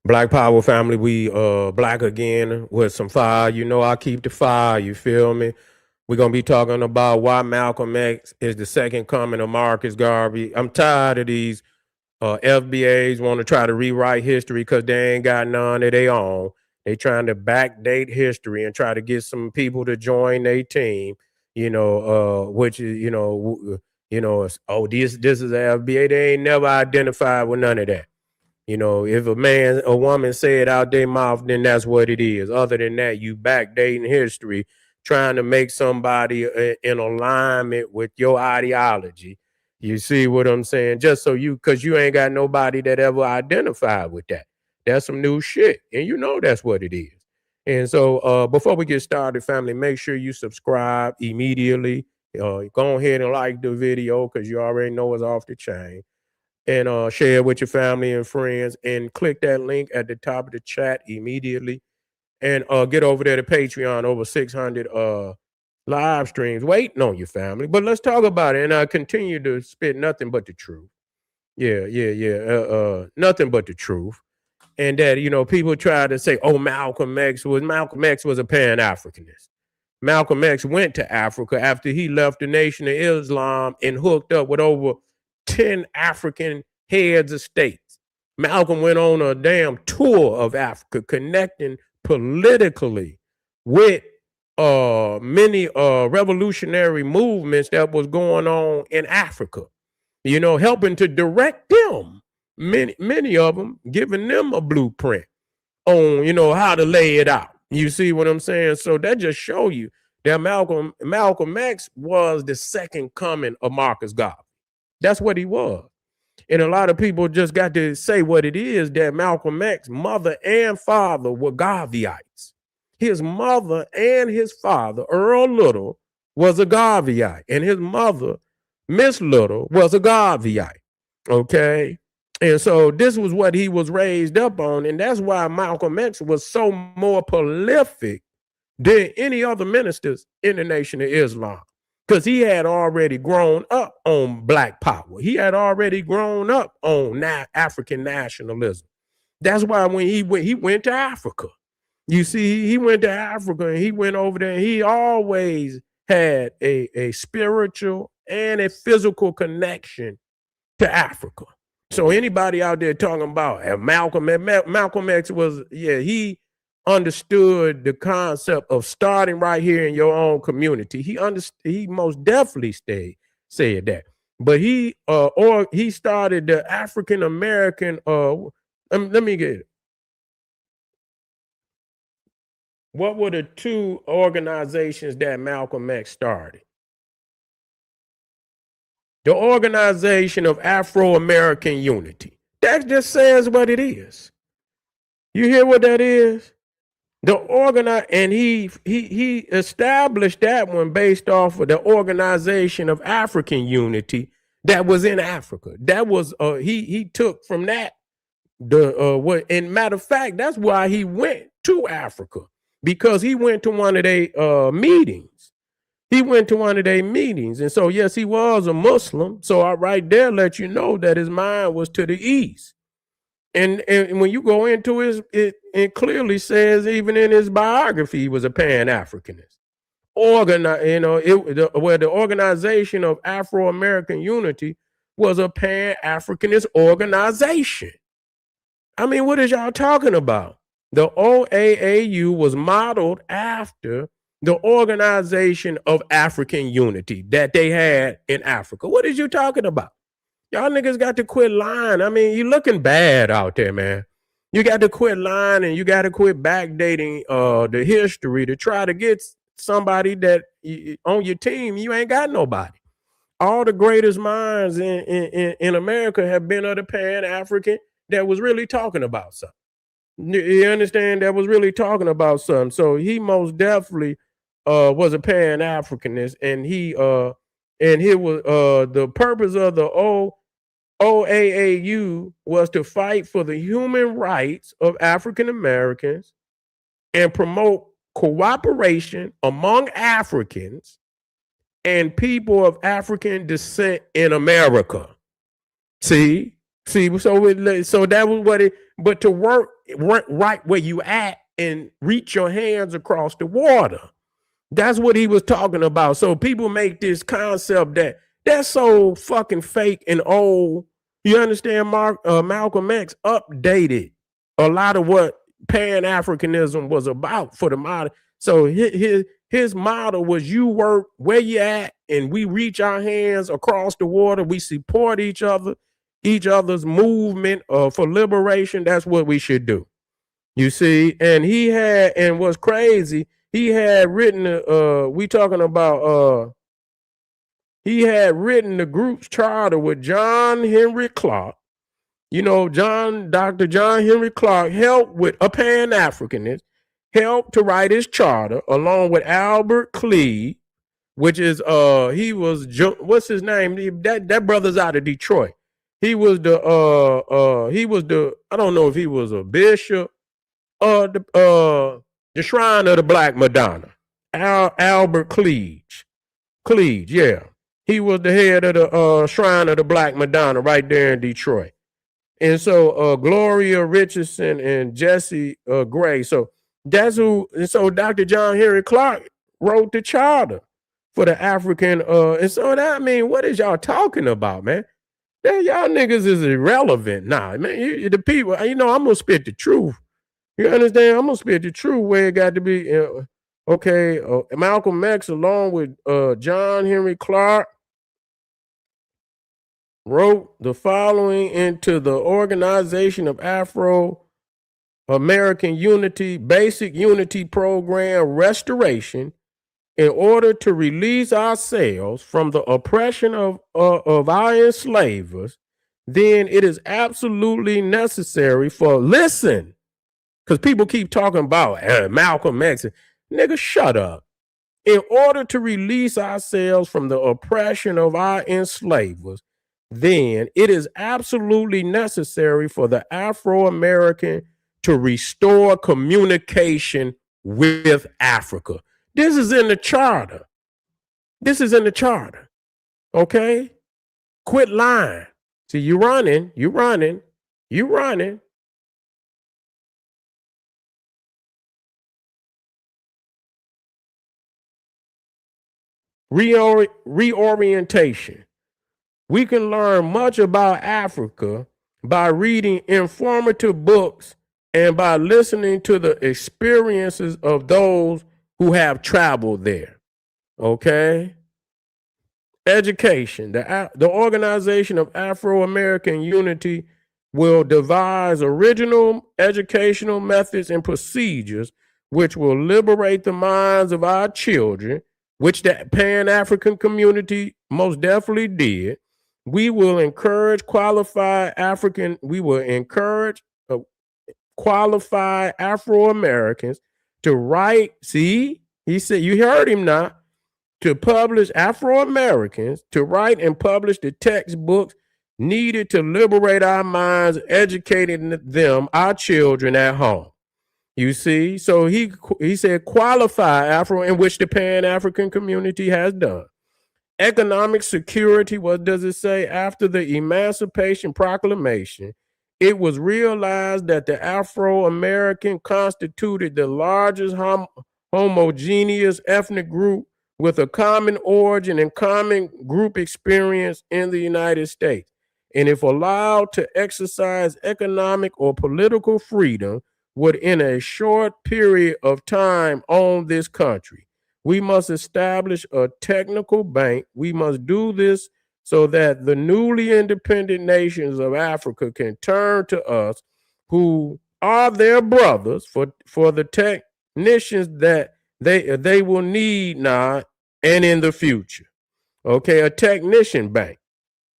Black Power family, we black again with some fire. You know I keep the fire, you feel me? We're gonna be talking about why Malcolm X is the second coming of Marcus Garvey. I'm tired of these FBAs want to try to rewrite history because they ain't got none of their own. They trying to backdate history and try to get some people to join their team. Which is oh, this is a FBA. They ain't never identified with none of that. If a man or woman say it out their mouth, then that's what it is. Other than that, you backdating history, trying to make somebody in alignment with your ideology. You see what I'm saying? Just so because you ain't got nobody that ever identified with that. That's some new shit. And you know that's what it is. And so before we get started, family, make sure you subscribe immediately. Go ahead and like the video because you already know it's off the chain, and share it with your family and friends, and click that link at the top of the chat immediately, and get over there to Patreon. Over 600 live streams waiting on your family. But let's talk about it, and I continue to spit nothing but the truth. Nothing but the truth. And that, people try to say, oh, Malcolm X was a Pan-Africanist. Malcolm X went to Africa after he left the Nation of Islam and hooked up with over 10 African heads of states. Malcolm went on a damn tour of Africa, connecting politically with many revolutionary movements that was going on in Africa, helping to direct them, many of them, giving them a blueprint on, how to lay it out. You see what I'm saying? So that just show you that Malcolm X was the second coming of Marcus Garvey. That's what he was. And a lot of people just got to say what it is, that Malcolm X's mother and father were Garveyites. His mother and his father, Earl Little, was a Garveyite, and his mother, Miss Little, was a Garveyite. Okay? And so this was what he was raised up on, and that's why Malcolm X was so more prolific than any other ministers in the Nation of Islam. Because he had already grown up on Black power. He had already grown up on African nationalism. That's why when he went to Africa. You see, he went to Africa and he went over there, and he always had a spiritual and a physical connection to Africa. So anybody out there talking about Malcolm X was, he understood the concept of starting right here in your own community. He most definitely said that. But he started the African American let me get it. What were the two organizations that Malcolm X started? The Organization of Afro-American Unity. That just says what it is. You hear what that is? And he established that one based off of the Organization of African Unity that was in Africa. That was he took from that and matter of fact, that's why he went to Africa, because he went to one of their meetings. He went to one of their meetings, and so yes, he was a Muslim. So I right there let you know that his mind was to the east. And when you go into it clearly says, even in his biography, he was a Pan-Africanist. Where the Organization of Afro-American Unity was a Pan-Africanist organization. I mean, what is y'all talking about? The OAAU was modeled after the Organization of African Unity that they had in Africa. What is you talking about? Y'all niggas got to quit lying. I mean, you looking bad out there, man. You got to quit lying, and you got to quit backdating the history to try to get somebody that on your team. You ain't got nobody. All the greatest minds in America have been of the Pan-African that was really talking about something. You understand? That was really talking about something. So he most definitely was a Pan-Africanist, and he was the purpose of the OAAU was to fight for the human rights of African Americans and promote cooperation among Africans and people of African descent in America. See? See, so that was what it. But to work right where you at and reach your hands across the water. That's what he was talking about. So people make this concept that's so fucking fake and old. You understand? Malcolm X updated a lot of what Pan Africanism was about for the model. So his model was you work where you at, and we reach our hands across the water. We support each other's movement for liberation. That's what we should do. You see, and what's crazy, he had written he had written the group's charter with John Henry Clark. You know, Dr. John Henry Clark helped with a Pan-Africanist, helped to write his charter along with Albert Cleve, which is what's his name? That brother's out of Detroit. He was the I don't know if he was a bishop, the Shrine of the Black Madonna, Albert Cleve, yeah, he was the head of the Shrine of the Black Madonna right there in Detroit. And so Gloria Richardson and Jesse Gray. So that's who. And so Dr. John Henry Clark wrote the charter for the African. And so that, I mean, what is y'all talking about, man? That y'all niggas is irrelevant. Nah, man, the people, I'm gonna spit the truth. You understand? I'm gonna spit the truth where it got to be. Okay, Malcolm X along with John Henry Clark wrote the following into the Organization of Afro-American Unity, Basic Unity Program Restoration in order to release ourselves from the oppression of our enslavers. Then it is absolutely necessary listen, because people keep talking about Malcolm X. Nigga, shut up. In order to release ourselves from the oppression of our enslavers, then it is absolutely necessary for the Afro-American to restore communication with Africa. This is in the charter. Okay? Quit lying. See, you running. Reorientation. We can learn much about Africa by reading informative books and by listening to the experiences of those who have traveled there. Okay? Education. The Organization of Afro-American Unity will devise original educational methods and procedures which will liberate the minds of our children, which the Pan-African community most definitely did. We will encourage qualified Afro-Americans to write. See, he said, you heard him now, to publish Afro-Americans to write and publish the textbooks needed to liberate our minds, educating them, our children at home. You see, so he said qualify Afro, in which the Pan-African community has done. Economic security, what does it say? After the Emancipation Proclamation, it was realized that the Afro-American constituted the largest homogeneous ethnic group with a common origin and common group experience in the United States. And if allowed to exercise economic or political freedom, would in a short period of time own this country. We must establish a technical bank. We must do this so that the newly independent nations of Africa can turn to us, who are their brothers, for the technicians that they will need now and in the future. Okay, a technician bank.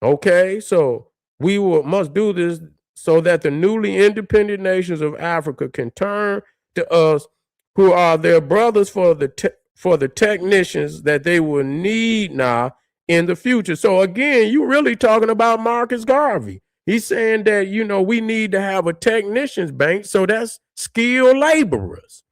Okay, so we must do this so that the newly independent nations of Africa can turn to us, who are their brothers, for the technicians that they will need now in the future. So again, you're really talking about Marcus Garvey. He's saying that, we need to have a technicians bank. So that's skilled laborers.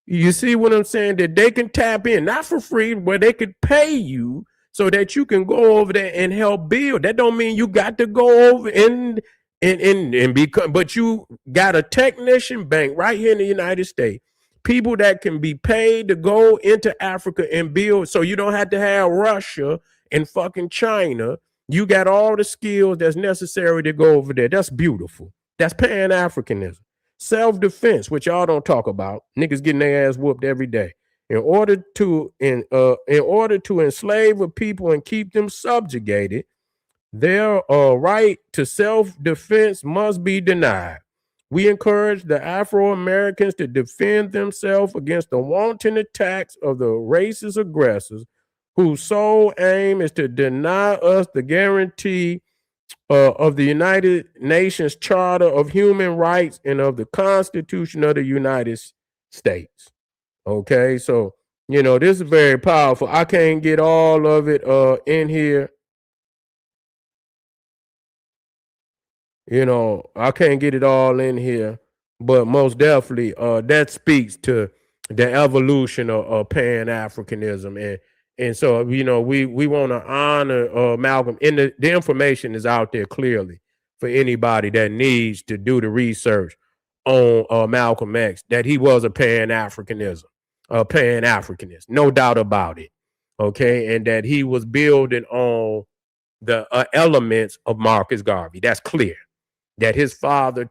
You see what I'm saying? That they can tap in, not for free, but they could pay you so that you can go over there and help build. That don't mean you got to go over and and because, but you got a technician bank right here in the United States, people that can be paid to go into Africa and build, so you don't have to have Russia and fucking China. You got all the skills that's necessary to go over there. That's beautiful. That's Pan-Africanism. Self-defense, which y'all don't talk about. Niggas getting their ass whooped every day. In order to enslave a people and keep them subjugated, their right to self-defense must be denied. We encourage the Afro-Americans to defend themselves against the wanton attacks of the racist aggressors whose sole aim is to deny us the guarantee of the United Nations Charter of Human Rights and of the Constitution of the United States. Okay, so this is very powerful. I can't get all of it in here. I can't get it all in here, but most definitely that speaks to the evolution of Pan-Africanism. And so we want to honor Malcolm, and the information is out there clearly for anybody that needs to do the research on Malcolm X, that he was a Pan-Africanist, no doubt about it. Okay, and that he was building on the elements of Marcus Garvey. That's clear. That his father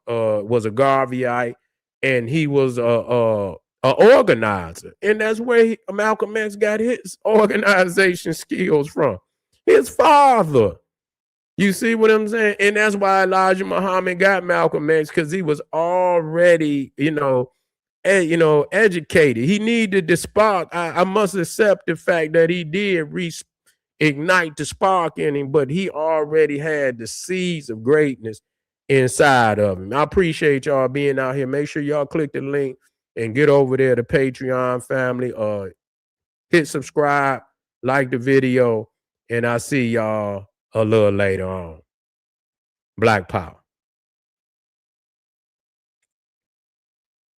was a Garveyite, and he was a organizer, and that's where Malcolm X got his organization skills from. His father. You see what I'm saying? And that's why Elijah Muhammad got Malcolm X, because he was already, educated. He needed the spark. I must accept the fact that he did ignite the spark in him, but he already had the seeds of greatness inside of him. I appreciate y'all being out here. Make sure y'all click the link and get over there to Patreon family. Hit subscribe, like the video, and I'll see y'all a little later on. Black Power.